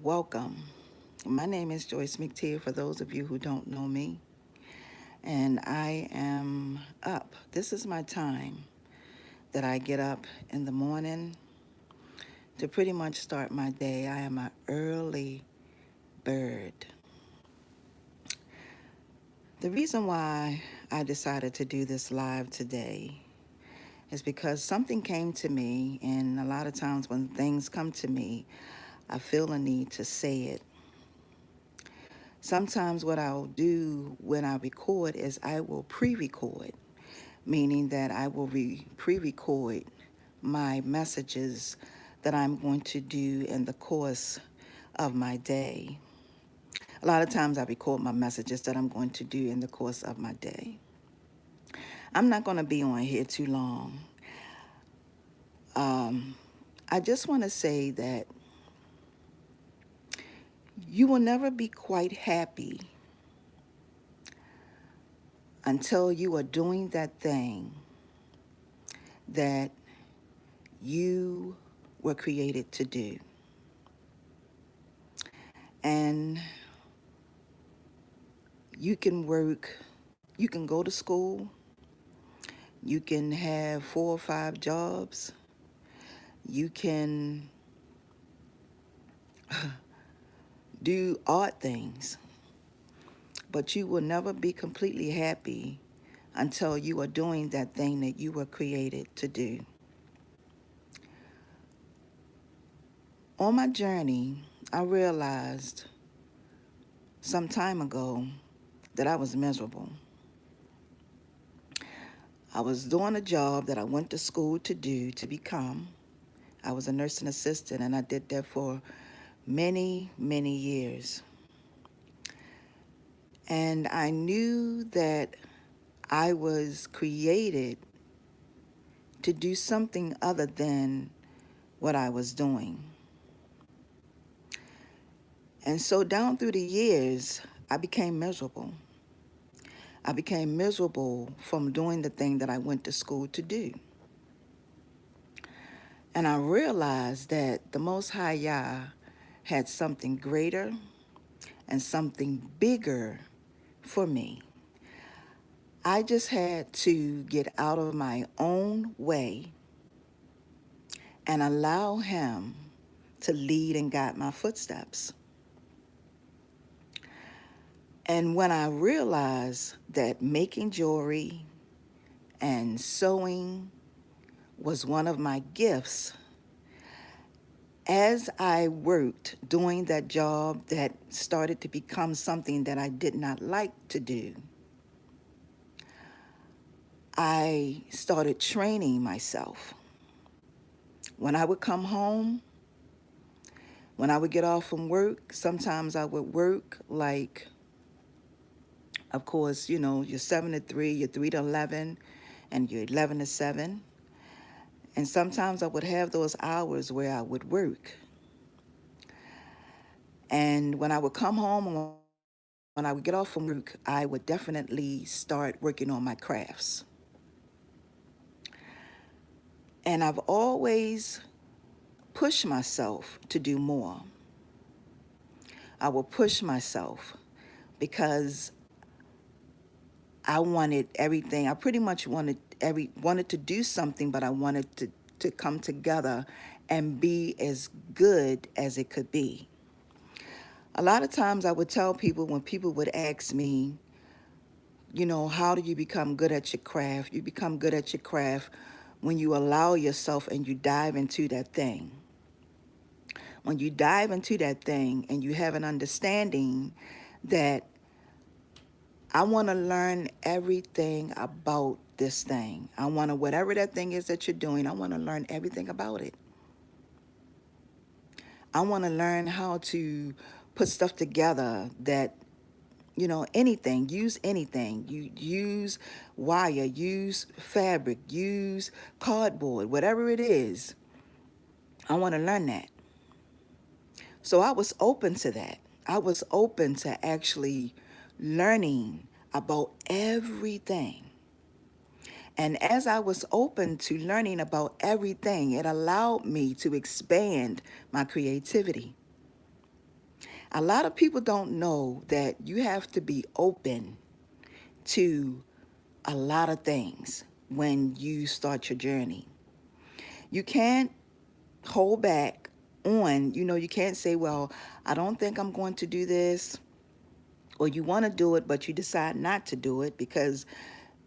Welcome. My name is Joyce McTeer, for those of you who don't know me, and I am up. This is my time that I get up in the morning to pretty much start my day. I am an early bird. The reason why I decided to do this live today is because something came to me, and a lot of times when things come to me, I feel a need to say it. Sometimes what I'll do when I record is I will pre-record, meaning that I will pre-record my messages that I'm going to do in the course of my day. A lot of times I record my messages that I'm going to do in the course of my day. I'm not going to be on here too long. I just want to say that you will never be quite happy until you are doing that thing that you were created to do. And you can work, you can go to school, you can have 4 or 5 jobs, you can do odd things, but you will never be completely happy until you are doing that thing that you were created to do. On my journey, I realized some time ago that I was miserable. I was doing a job that I went to school to do, to become. I was a nursing assistant, and I did that for many, many years. And I knew that I was created to do something other than what I was doing. And so down through the years, I became miserable. I became miserable from doing the thing that I went to school to do. And I realized that the Most High Yah had something greater and something bigger for me. I just had to get out of my own way and allow him to lead and guide my footsteps. And when I realized that making jewelry and sewing was one of my gifts, as I worked doing that job that started to become something that I did not like to do, I started training myself. When I would come home, when I would get off from work, sometimes I would work like, of course, you're 7 to 3, you're 3 to 11, and you're 11 to 7. And sometimes I would have those hours where I would work. And when I would come home and when I would get off from work, I would definitely start working on my crafts. And I've always pushed myself to do more. I will push myself because I wanted everything. I pretty much wanted to do something, but I wanted to come together and be as good as it could be. A lot of times I would tell people when people would ask me, how do you become good at your craft? You become good at your craft when you allow yourself and you dive into that thing. When you dive into that thing and you have an understanding that I want to learn everything about this thing. I want to, whatever that thing is that you're doing, I want to learn everything about it. I want to learn how to put stuff together that, anything, use anything. You use wire, use fabric, use cardboard, whatever it is. I want to learn that. So I was open to that. I was open to actually learning about everything. And as I was open to learning about everything, it allowed me to expand my creativity. A lot of people don't know that you have to be open to a lot of things when you start your journey. You can't hold back on, you can't say, well, I don't think I'm going to do this, or you want to do it, but you decide not to do it because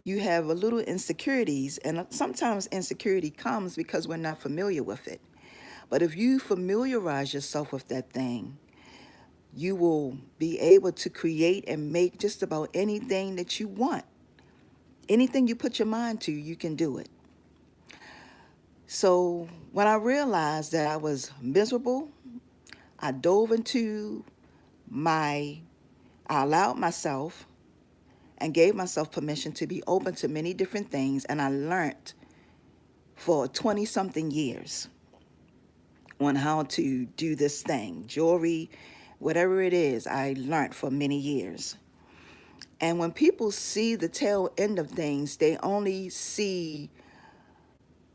you have a little insecurities. And sometimes insecurity comes because we're not familiar with it. But if you familiarize yourself with that thing, you will be able to create and make just about anything that you want. Anything you put your mind to, you can do it. So when I realized that I was miserable, I dove into my, I allowed myself and gave myself permission to be open to many different things. And I learned for 20 something years on how to do this thing, jewelry, whatever it is, I learned for many years. And when people see the tail end of things, they only see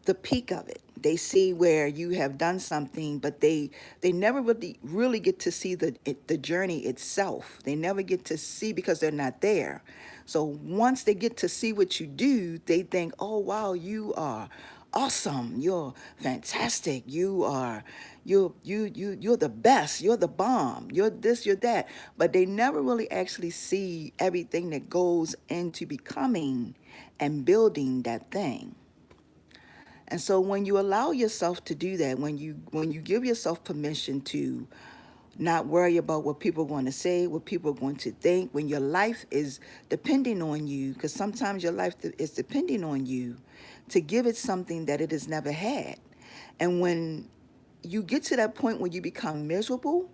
the peak of it. They see where you have done something, but they never really get to see the journey itself. They never get to see because they're not there. So once they get to see what you do, they think, "Oh wow, you are awesome. You're fantastic. You're the best. You're the bomb. You're this, you're that." But they never really actually see everything that goes into becoming and building that thing. And so when you allow yourself to do that, when you give yourself permission to not worry about what people are going to say, what people are going to think, when your life is depending on you, because sometimes your life is depending on you to give it something that it has never had. And when you get to that point where you become miserable,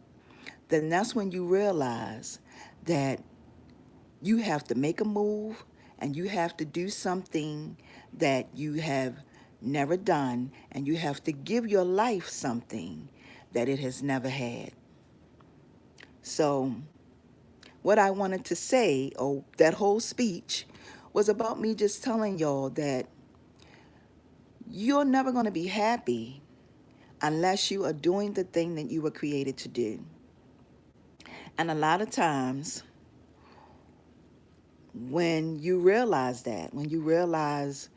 then that's when you realize that you have to make a move and you have to do something that you have never done, and you have to give your life something that it has never had. So what I wanted to say, or that whole speech, was about me just telling y'all that you're never going to be happy unless you are doing the thing that you were created to do. And a lot of times when you realize that, when you realize,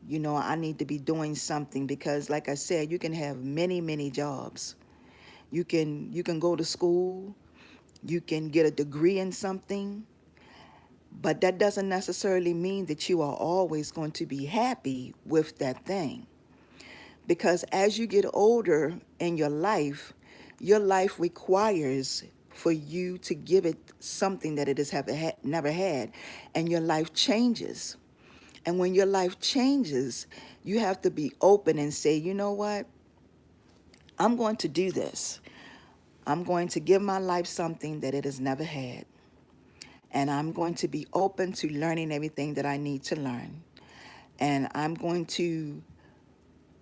I need to be doing something, because like I said, you can have many, many jobs. You can go to school, you can get a degree in something, but that doesn't necessarily mean that you are always going to be happy with that thing. Because as you get older in your life requires for you to give it something that it has never had, and your life changes. And when your life changes, you have to be open and say, you know what? I'm going to do this. I'm going to give my life something that it has never had. And I'm going to be open to learning everything that I need to learn. And I'm going to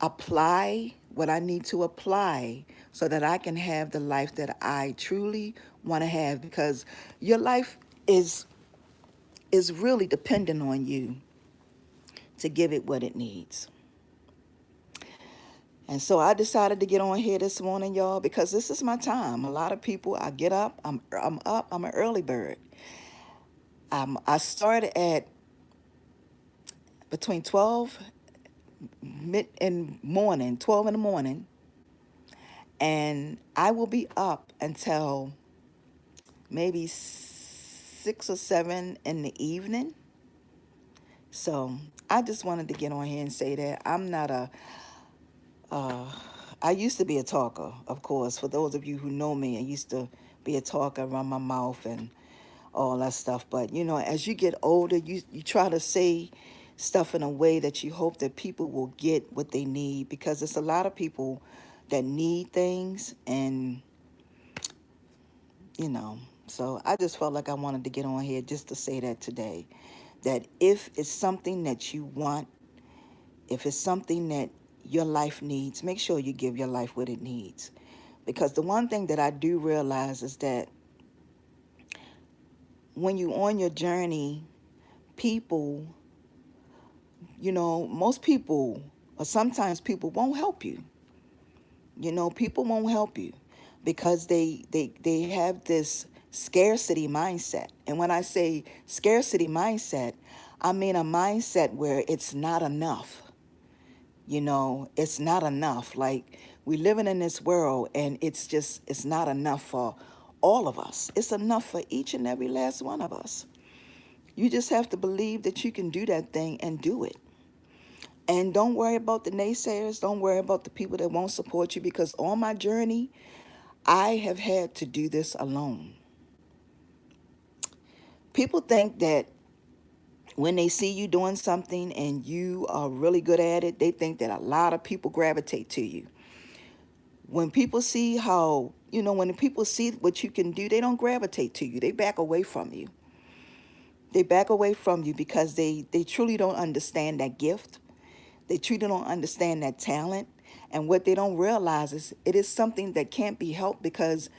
apply what I need to apply so that I can have the life that I truly want to have, because your life is really dependent on you to give it what it needs. And so I decided to get on here this morning, y'all, because this is my time. A lot of people, I get up, I'm up, I'm an early bird. I started at between 12 12 in the morning, and I will be up until maybe 6 or 7 in the evening. So I just wanted to get on here and say that I'm not I used to be a talker, of course. For those of you who know me, I used to be a talker, run my mouth and all that stuff. But, as you get older, you try to say stuff in a way that you hope that people will get what they need, because there's a lot of people that need things, and, so I just felt like I wanted to get on here just to say that today, that if it's something that you want, if it's something that your life needs, make sure you give your life what it needs. Because the one thing that I do realize is that when you're on your journey, people, most people, or sometimes people won't help you. People won't help you. because they have this scarcity mindset. And when I say scarcity mindset, I mean a mindset where it's not enough. You know, it's not enough. Like, we living in this world, and it's not enough for all of us. It's enough for each and every last one of us. You just have to believe that you can do that thing and do it. And don't worry about the naysayers. Don't worry about the people that won't support you, because on my journey, I have had to do this alone. People think that when they see you doing something and you are really good at it, they think that a lot of people gravitate to you. When people see how, when people see what you can do, they don't gravitate to you. They back away from you. They back away from you because they truly don't understand that gift. They truly don't understand that talent. And what they don't realize is it is something that can't be helped, because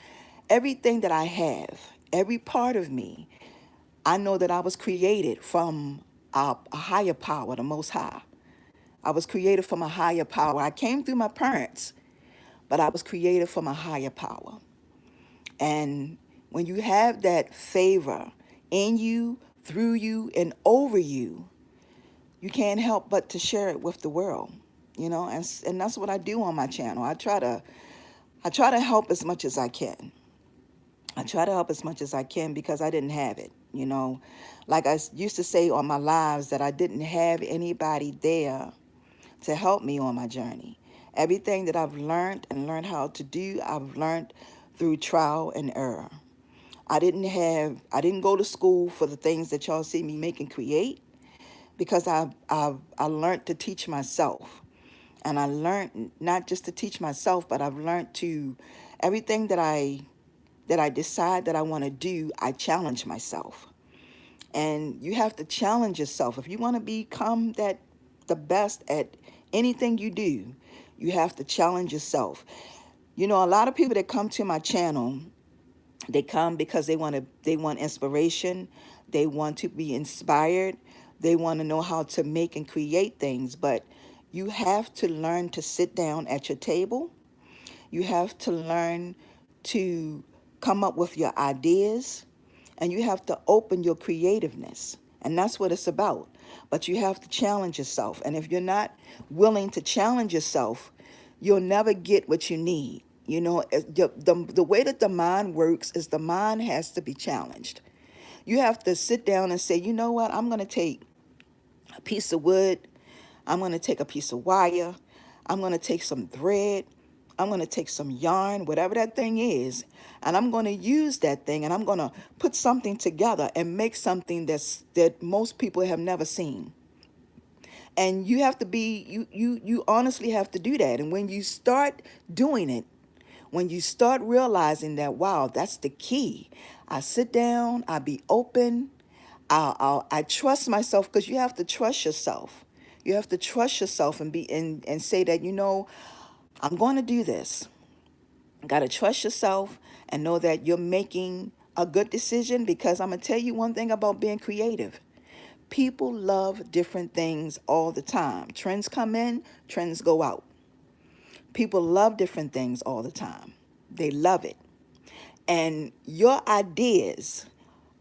everything that I have, every part of me, I know that I was created from a higher power, the Most High. I was created from a higher power. I came through my parents, but I was created from a higher power. And when you have that favor in you, through you, and over you, you can't help but to share it with the world, and that's what I do on my channel. I try to help as much as I can. I try to help as much as I can because I didn't have it, Like I used to say on my lives, that I didn't have anybody there to help me on my journey. Everything that I've learned and learned how to do, I've learned through trial and error. I didn't go to school for the things that y'all see me make and create, because I learned to teach myself. And I learned not just to teach myself, but I've learned to, everything that I decide that I want to do, I challenge myself. And you have to challenge yourself. If you want to become the best at anything you do, you have to challenge yourself. A lot of people that come to my channel, they come because they want inspiration. They want to be inspired. They want to know how to make and create things. But you have to learn to sit down at your table. You have to learn to come up with your ideas, and you have to open your creativeness. And that's what it's about. But you have to challenge yourself. And if you're not willing to challenge yourself, you'll never get what you need. The way that the mind works is the mind has to be challenged. You have to sit down and say, you know what, I'm going to take a piece of wood. I'm going to take a piece of wire. I'm going to take some thread. I'm going to take some yarn, whatever that thing is, and I'm going to use that thing, and I'm going to put something together and make something that most people have never seen. And you have to be, you honestly have to do that. And when you start doing it, when you start realizing that, wow, that's the key. I sit down, I be open, I trust myself, because you have to trust yourself. You have to trust yourself and say that, I'm going to do this. You got to trust yourself and know that you're making a good decision, because I'm going to tell you one thing about being creative. People love different things all the time. Trends come in, trends go out. People love different things all the time. They love it. And your ideas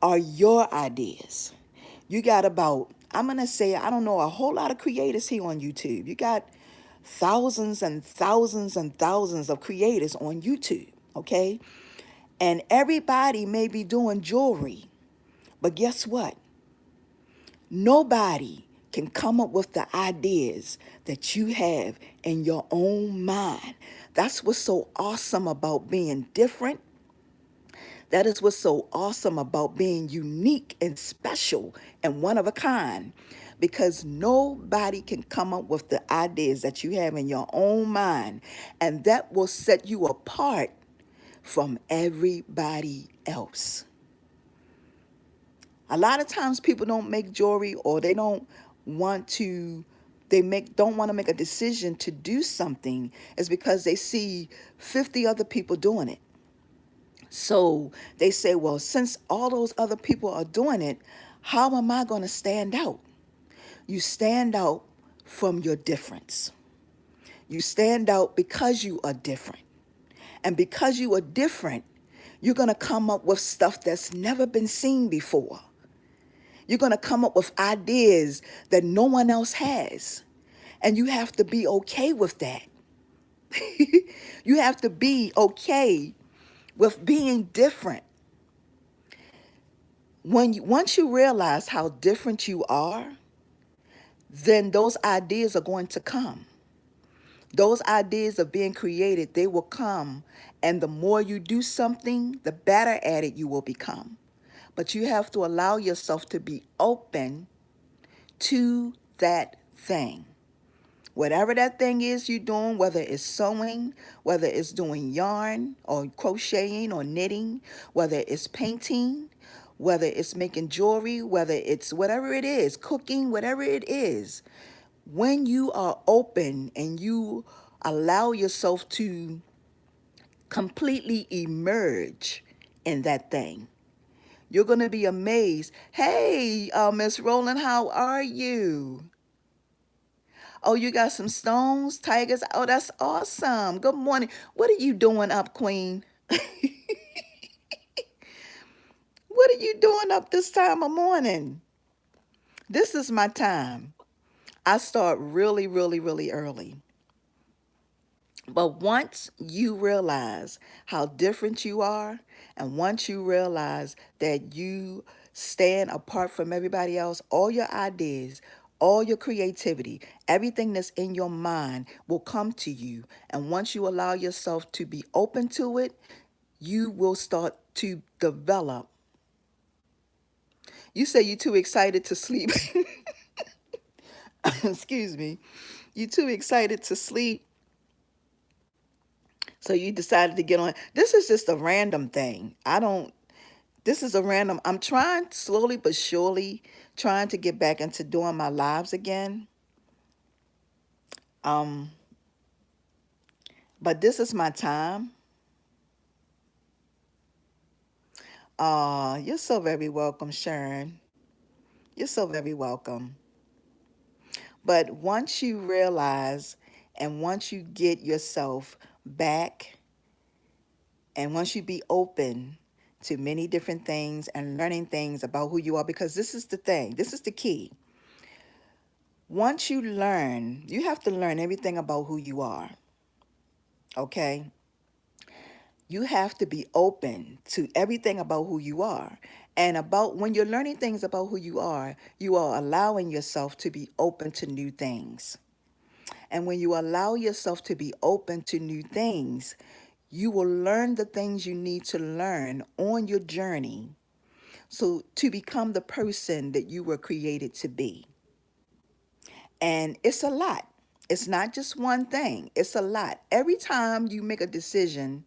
are your ideas. You got about, I'm going to say, I don't know, a whole lot of creators here on YouTube. You got thousands and thousands and thousands of creators on YouTube, okay? And everybody may be doing jewelry, but guess what? Nobody can come up with the ideas that you have in your own mind. That's what's so awesome about being different. That is what's so awesome about being unique and special and one of a kind, because nobody can come up with the ideas that you have in your own mind, and that will set you apart from everybody else. A lot of times people don't make jewelry, or they don't want to don't want to make a decision to do something, is because they see 50 other people doing it. So they say, well, since all those other people are doing it, how am I going to stand out? You stand out from your difference. You stand out because you are different. And because you are different, you're going to come up with stuff that's never been seen before. You're going to come up with ideas that no one else has. And you have to be okay with that. You have to be okay with being different. Once you realize how different you are, then those ideas are going to come. Those ideas of being created, they will come. And the more you do something, the better at it you will become. But you have to allow yourself to be open to that thing. Whatever that thing is you're doing, whether it's sewing, whether it's doing yarn or crocheting or knitting, whether it's painting, whether it's making jewelry, whether it's whatever it is, cooking, whatever it is, when you are open and you allow yourself to completely emerge in that thing, you're going to be amazed. Hey, Miss Roland, how are you? Oh, you got some stones, tigers. Oh, that's awesome. Good morning. What are you doing up, Queen? What are you doing up this time of morning? This is my time. I start really, really, really early. But once you realize how different you are, and once you realize that you stand apart from everybody else, all your ideas, all your creativity, everything that's in your mind will come to you. And once you allow yourself to be open to it, you will start to develop. You say you're too excited to sleep. Excuse me. You're too excited to sleep. So you decided to get on. This is just a random thing. This is a random. I'm trying slowly but surely, trying to get back into doing my lives again. Um, but this is my time. You're so very welcome, Sharon. You're so very welcome. But once you realize and once you get yourself back and once you be open to many different things and learning things about who you are, because this is the thing, this is the key. Once you learn, you have to learn everything about who you are, okay? You have to be open to everything about who you are. And about when you're learning things about who you are allowing yourself to be open to new things. And when you allow yourself to be open to new things, you will learn the things you need to learn on your journey so to become the person that you were created to be. And it's a lot. It's not just one thing. It's a lot. Every time you make a decision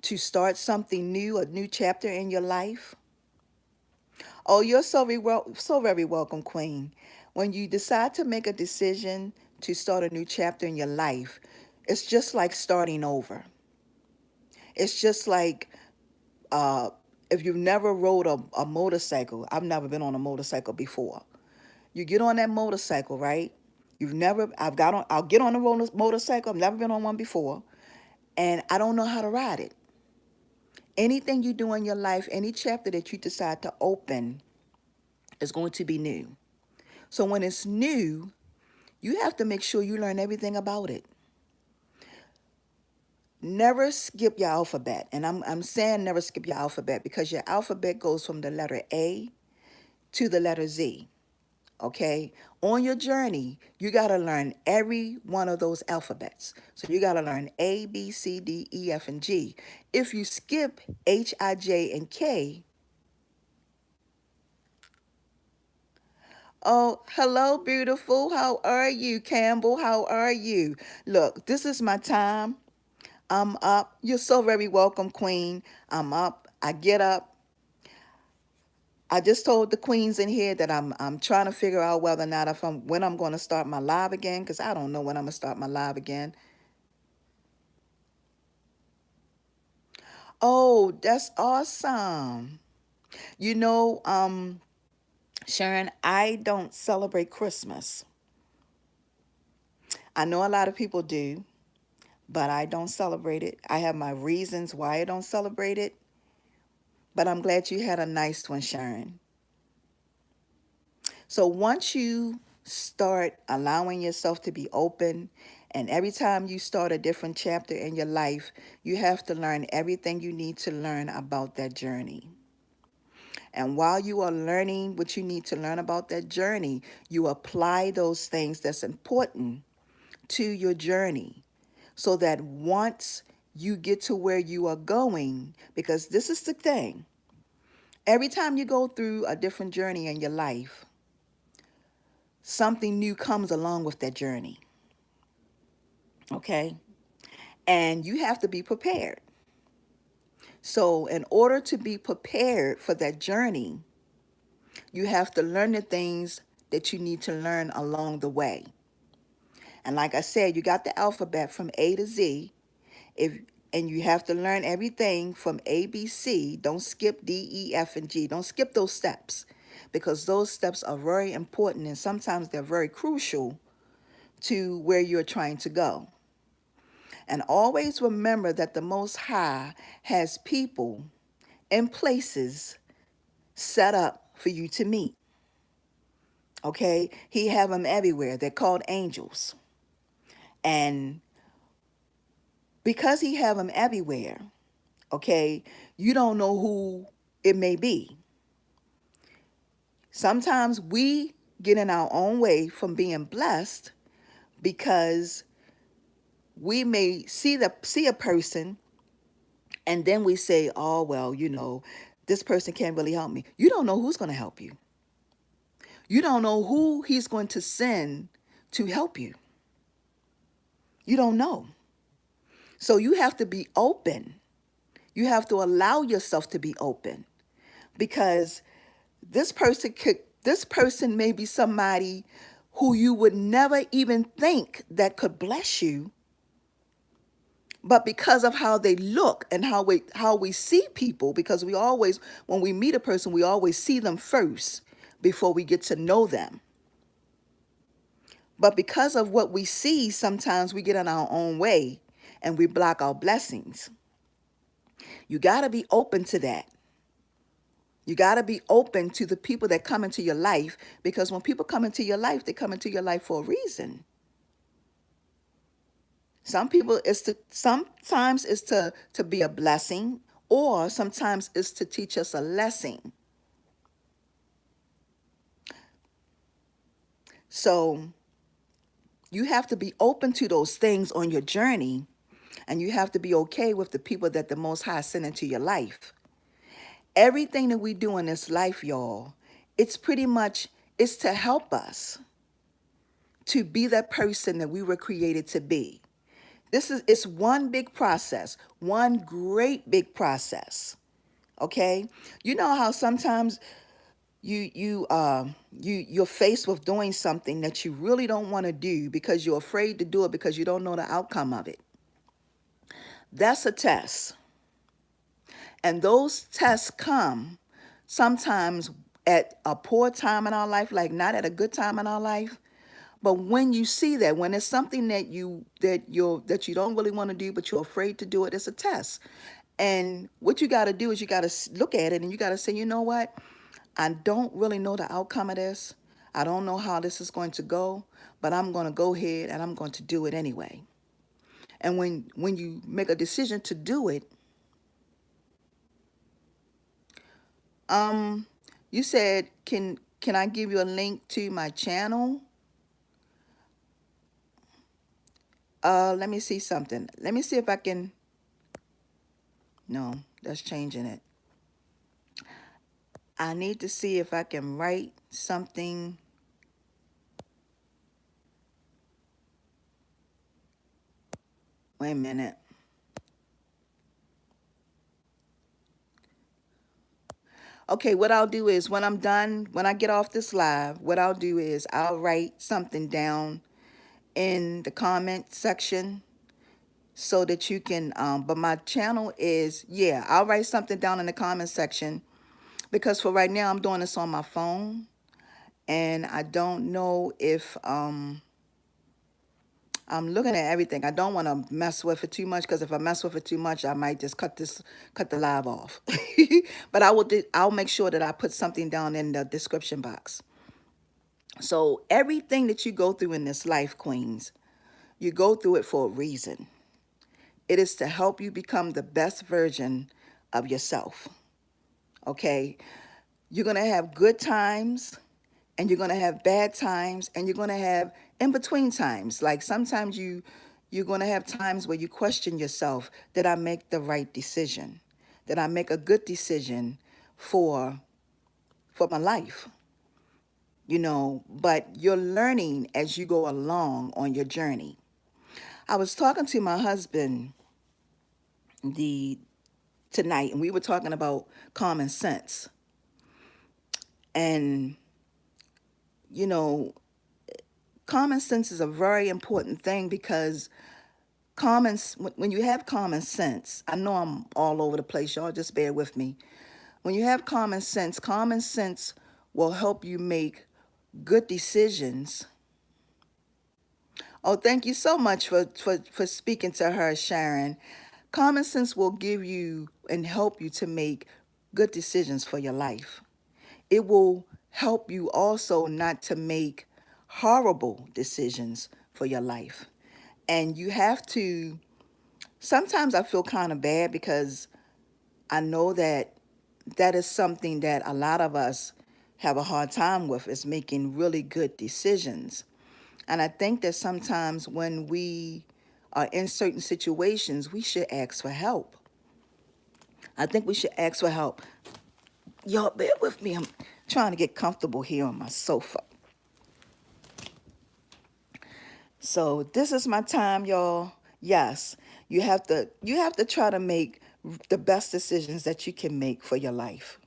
to start something new, a new chapter in your life. Oh, you're so very welcome, Queen. When you decide to make a decision to start a new chapter in your life, it's just like starting over. It's just like uh, if you've never rode a motorcycle. I've never been on a motorcycle before. You get on that motorcycle, right? I'll get on a motorcycle. I've never been on one before. And I don't know how to ride it. Anything you do in your life, any chapter that you decide to open is going to be new. So when it's new, you have to make sure you learn everything about it. Never skip your alphabet. And I'm saying never skip your alphabet because your alphabet goes from the letter A to the letter Z. Okay? On your journey, you got to learn every one of those alphabets. So you got to learn A, B, C, D, E, F, and G. If you skip H, I, J, and K, oh, hello, beautiful. How are you, Campbell? How are you? Look, this is my time. I'm up. You're so very welcome, Queen. I'm up. I get up. I just told the queens in here that I'm trying to figure out whether or not when I'm going to start my live again, because I don't know when I'm gonna start my live again. Oh, that's awesome. You know, Sharon, I don't celebrate Christmas. I know a lot of people do, but I don't celebrate it. I have my reasons why I don't celebrate it, but I'm glad you had a nice one, Sharon. So once you start allowing yourself to be open, and every time you start a different chapter in your life, you have to learn everything you need to learn about that journey. And while you are learning what you need to learn about that journey, you apply those things that's important to your journey so that once you get to where you are going, because this is the thing, every time you go through a different journey in your life, something new comes along with that journey. Okay? And you have to be prepared. So, in order to be prepared for that journey, you have to learn the things that you need to learn along the way. And like I said, you got the alphabet from A to Z. If and you have to learn everything from A, B, C. Don't skip D, E, F, and G. Don't skip those steps because those steps are very important and sometimes they're very crucial to where you're trying to go. And always remember that the Most High has people and places set up for you to meet. Okay? He have them everywhere. They're called angels. And because he have them everywhere, okay, you don't know who it may be. Sometimes we get in our own way from being blessed because we may see a person and then we say, oh, well, this person can't really help me. You don't know who's going to help you. You don't know who he's going to send to help you. You don't know. So you have to be open. You have to allow yourself to be open because this person may be somebody who you would never even think that could bless you, but because of how they look and how we see people, because we always, when we meet a person, we always see them first before we get to know them. But because of what we see, sometimes we get in our own way and we block our blessings. You got to be open to that. You got to be open to the people that come into your life, because when people come into your life, they come into your life for a reason. Sometimes it's to be a blessing, or sometimes it's to teach us a lesson. So you have to be open to those things on your journey, and you have to be okay with the people that the Most High sent into your life. Everything that we do in this life, y'all, it's to help us to be that person that we were created to be. It's one big process, one great big process. Okay? You know how sometimes you're faced with doing something that you really don't want to do because you're afraid to do it because you don't know the outcome of it. That's a test. And those tests come sometimes at a poor time in our life, like not at a good time in our life. But when you see that, when it's something that you don't really want to do, but you're afraid to do it, it's a test. And what you got to do is you got to look at it and you got to say, you know what? I don't really know the outcome of this. I don't know how this is going to go, but I'm going to go ahead and I'm going to do it anyway. And when you make a decision to do it, you said, can I give you a link to my channel? Let me see something. Let me see if I can. No, that's changing it. I need to see if I can write something. Wait a minute. Okay, what I'll do is when I'm done, when I get off this live, what I'll do is I'll write something down in the comment section so that you can, but my channel is, yeah, I'll write something down in the comment section because for right now I'm doing this on my phone and I don't know if I'm looking at everything. I don't want to mess with it too much because if I mess with it too much, I might just cut the live off. But I'll make sure that I put something down in the description box. So everything that you go through in this life, queens, you go through it for a reason. It is to help you become the best version of yourself. Okay? You're going to have good times and you're going to have bad times and you're going to have in between times. Like sometimes you're going to have times where you question yourself, did I make the right decision? Did I make a good decision for my life? But you're learning as you go along on your journey. I was talking to my husband the tonight and we were talking about common sense. And you know, common sense is a very important thing because when you have common sense, I know I'm all over the place, y'all just bear with me. When you have common sense will help you make good decisions. Oh, thank you so much for speaking to her, Sharon. Common sense will give you and help you to make good decisions for your life. It will help you also not to make horrible decisions for your life. And you have to, sometimes I feel kind of bad because I know that that is something that a lot of us have a hard time with, is making really good decisions. And I think that sometimes when we are in certain situations, we should ask for help. I think we should ask for help. Y'all bear with me. I'm trying to get comfortable here on my sofa. So this is my time, y'all. Yes, you have to try to make the best decisions that you can make for your life.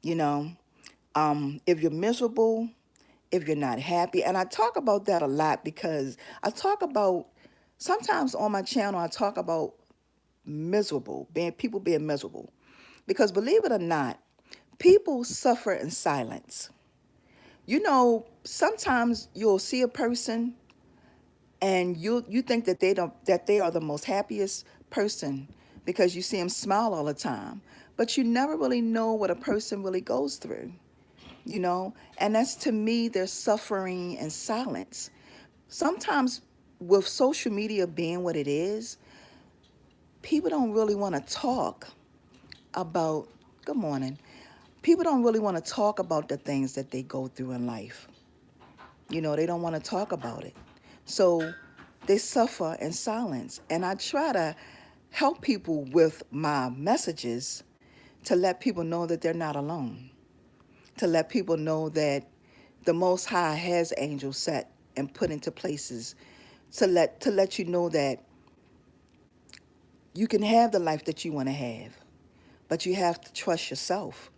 You know, if you're miserable, if you're not happy, and I talk about that a lot because I talk about sometimes on my channel I talk about people being miserable, because believe it or not, people suffer in silence. Sometimes you'll see a person and you think that they are the most happiest person because you see them smile all the time, but you never really know what a person really goes through. And that's, to me, they're suffering in silence. Sometimes with social media being what it is, people don't really want to talk about, good morning, people don't really want to talk about the things that they go through in life. They don't want to talk about it. So they suffer in silence. And I try to help people with my messages to let people know that they're not alone, to let people know that the Most High has angels set and put into places to let you know that you can have the life that you want to have, but you have to trust yourself.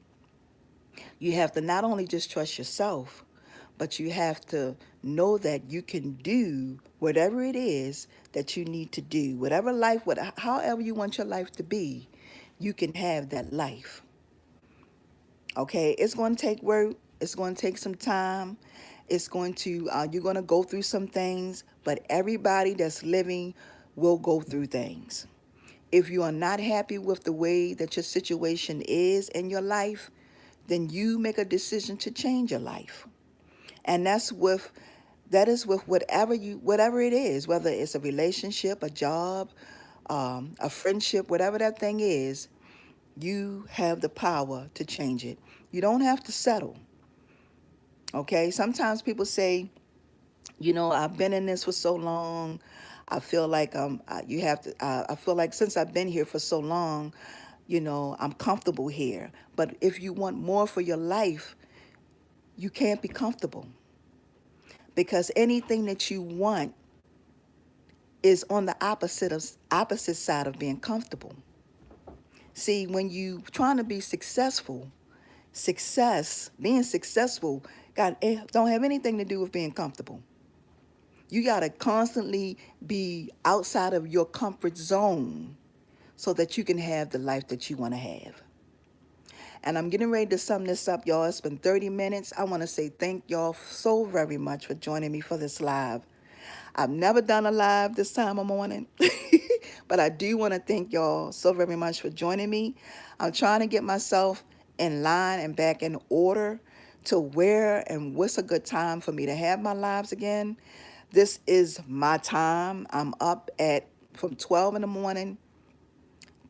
You have to not only just trust yourself, but you have to know that you can do whatever it is that you need to do. However you want your life to be, you can have that life. Okay, it's going to take work. It's going to take some time. You're going to go through some things, but everybody that's living will go through things. If you are not happy with the way that your situation is in your life, then you make a decision to change your life. And that is with whatever it is, whether it's a relationship, a job, a friendship, whatever that thing is, you have the power to change it. You don't have to settle. Okay? Sometimes people say, I've been in this for so long. I feel like you have to. I feel like since I've been here for so long, I'm comfortable here. But if you want more for your life, you can't be comfortable, because anything that you want is on the opposite side of being comfortable. See, when you trying to be successful, being successful, don't have anything to do with being comfortable. You got to constantly be outside of your comfort zone so that you can have the life that you want to have. And I'm getting ready to sum this up, y'all. It's been 30 minutes. I want to say thank y'all so very much for joining me for this live. I've never done a live this time of morning, but I do want to thank y'all so very much for joining me. I'm trying to get myself in line and back in order to where and what's a good time for me to have my lives again. This is my time. I'm up at from 12 in the morning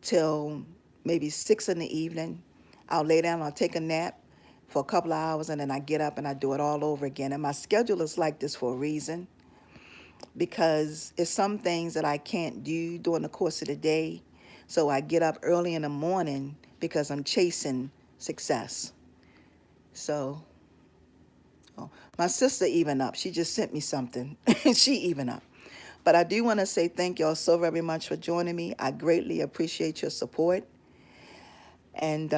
till maybe 6 in the evening. I'll lay down, I'll take a nap for a couple of hours, and then I get up and I do it all over again. And my schedule is like this for a reason, because it's some things that I can't do during the course of the day. So I get up early in the morning because I'm chasing success. So, oh, my sister even up. She just sent me something. She even up. But I do want to say thank y'all so very much for joining me. I greatly appreciate your support. And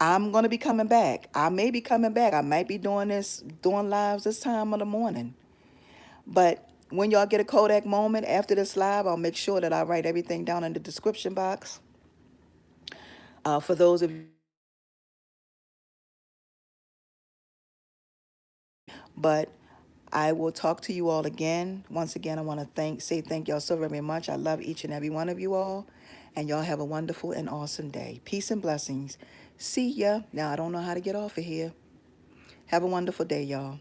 I'm going to be coming back. I may be coming back. I might be doing lives this time of the morning. But when y'all get a Kodak moment after this live, I'll make sure that I write everything down in the description box. For those of you, but I will talk to you all again. Once again, I want to say thank y'all so very much. I love each and every one of you all. And y'all have a wonderful and awesome day. Peace and blessings. See ya. Now, I don't know how to get off of here. Have a wonderful day, y'all.